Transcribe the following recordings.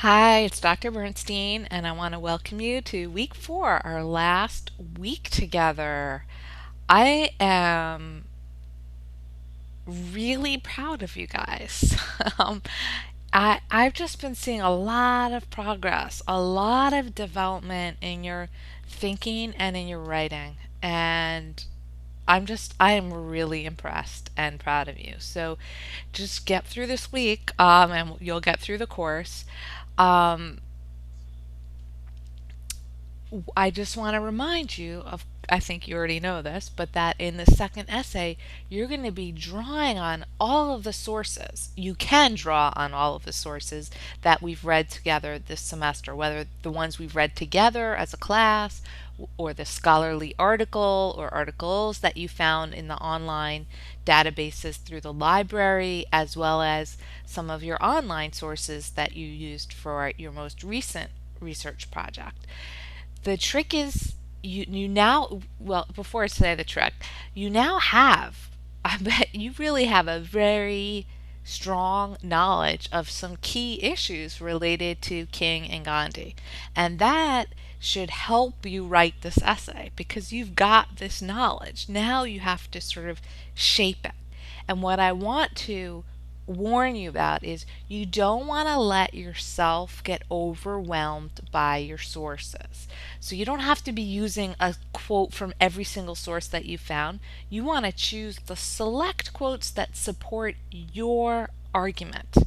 Hi, it's Dr. Bernstein, and I want to welcome you to week 4, our last week together. I am really proud of you guys. um, I've just been seeing a lot of progress, a lot of development in your thinking and in your writing. And I am really impressed and proud of you. So just get through this week, and you'll get through the course. Um, I just want to remind you of, I think you already know this, but that in the second essay, you're going to be drawing on all of the sources. You can draw on all of the sources that we've read together this semester, whether the ones we've read together as a class, or the scholarly article or articles that you found in the online databases through the library, as well as some of your online sources that you used for your most recent research project. The trick is you now, well, before I say the trick, you now have, I bet you really have a very strong knowledge of some key issues related to King and Gandhi. And that should help you write this essay because you've got this knowledge. Now you have to sort of shape it. And what I want to warn you about is you don't want to let yourself get overwhelmed by your sources. So you don't have to be using a quote from every single source that you found. You want to choose the select quotes that support your argument.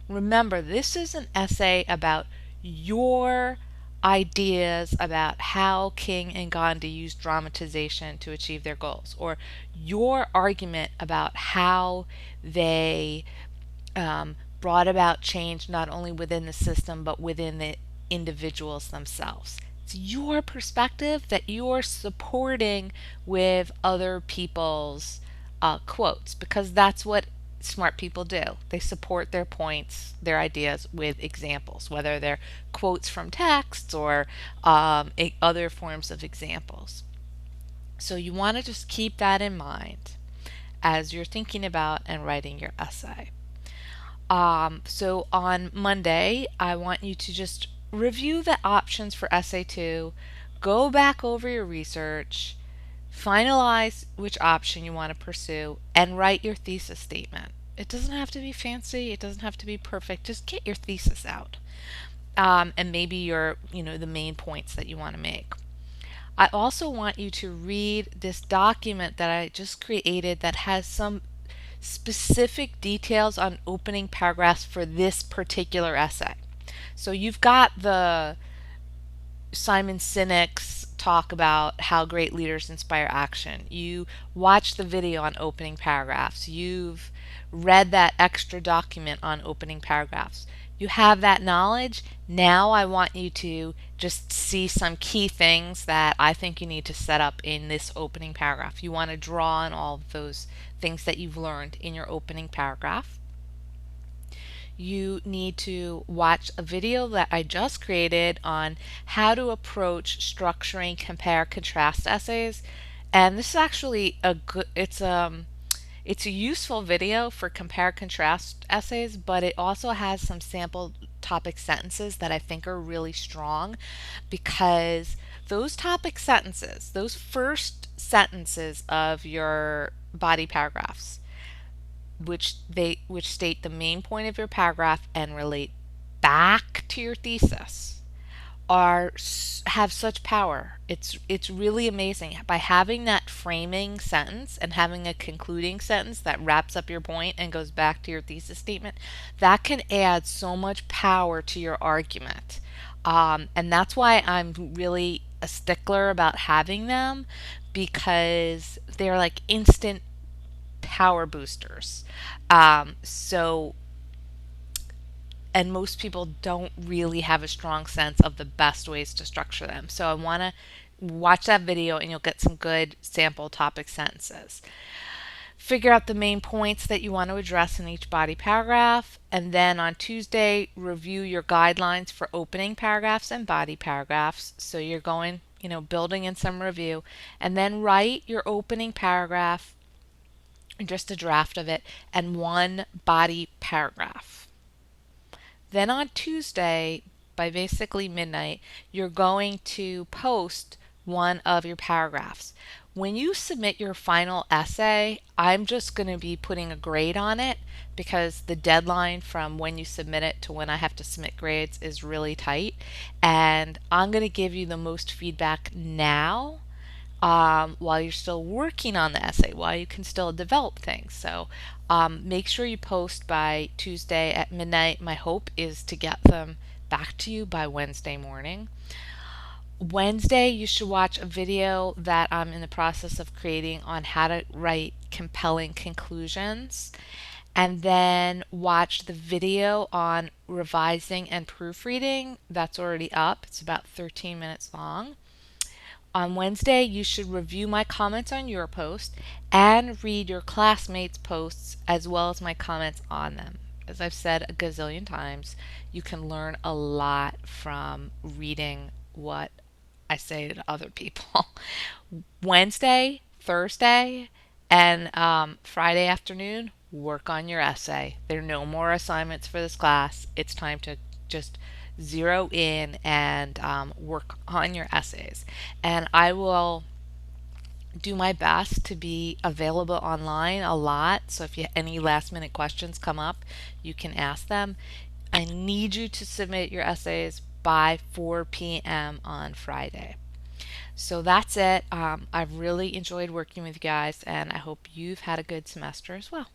Remember, this is an essay about your ideas about how King and Gandhi used dramatization to achieve their goals, or your argument about how they brought about change not only within the system but within the individuals themselves. It's your perspective that you're supporting with other people's quotes because that's what smart people do. They support their points, their ideas with examples, whether they're quotes from texts or other forms of examples. So you want to just keep that in mind as you're thinking about and writing your essay. So on Monday, I want you to just review the options for essay 2, go back over your research, finalize which option you want to pursue, and write your thesis statement. It doesn't have to be fancy, it doesn't have to be perfect, just get your thesis out. And maybe the main points that you want to make. I also want you to read this document that I just created that has some specific details on opening paragraphs for this particular essay. So you've got the Simon Sinek's talk about how great leaders inspire action. You watch the video on opening paragraphs. You've read that extra document on opening paragraphs. You have that knowledge. Now I want you to just see some key things that I think you need to set up in this opening paragraph. You want to draw on all of those things that you've learned in your opening paragraph. You need to watch a video that I just created on how to approach structuring compare contrast essays. And this is actually a good it's a useful video for compare contrast essays, but it also has some sample topic sentences that I think are really strong because those topic sentences, those first sentences of your body paragraphs, which state the main point of your paragraph and relate back to your thesis, are have such power. It's really amazing by having that framing sentence and having a concluding sentence that wraps up your point and goes back to your thesis statement. That can add so much power to your argument, and that's why I'm really a stickler about having them because they're like instant power boosters. So and most people don't really have a strong sense of the best ways to structure them. So I want to watch that video and you'll get some good sample topic sentences. Figure out the main points that you want to address in each body paragraph, and then on Tuesday, review your guidelines for opening paragraphs and body paragraphs. So you're going, building in some review, and then write your opening paragraph, just a draft of it, and one body paragraph. Then on Tuesday, by basically midnight, you're going to post one of your paragraphs. When you submit your final essay, I'm just going to be putting a grade on it because the deadline from when you submit it to when I have to submit grades is really tight. And I'm going to give you the most feedback now, while you're still working on the essay, while you can still develop things. So make sure you post by Tuesday at midnight. My hope is to get them back to you by Wednesday morning. Wednesday, you should watch a video that I'm in the process of creating on how to write compelling conclusions. And then watch the video on revising and proofreading. That's already up. It's about 13 minutes long. On Wednesday, you should review my comments on your post and read your classmates' posts as well as my comments on them. As I've said a gazillion times, you can learn a lot from reading what I say to other people. Wednesday, Thursday, and Friday afternoon, work on your essay. There are no more assignments for this class. It's time to just zero in and work on your essays. And I will do my best to be available online a lot. So if you any last minute questions come up, you can ask them. I need you to submit your essays by 4 p.m. on Friday. So that's it. I've really enjoyed working with you guys, and I hope you've had a good semester as well.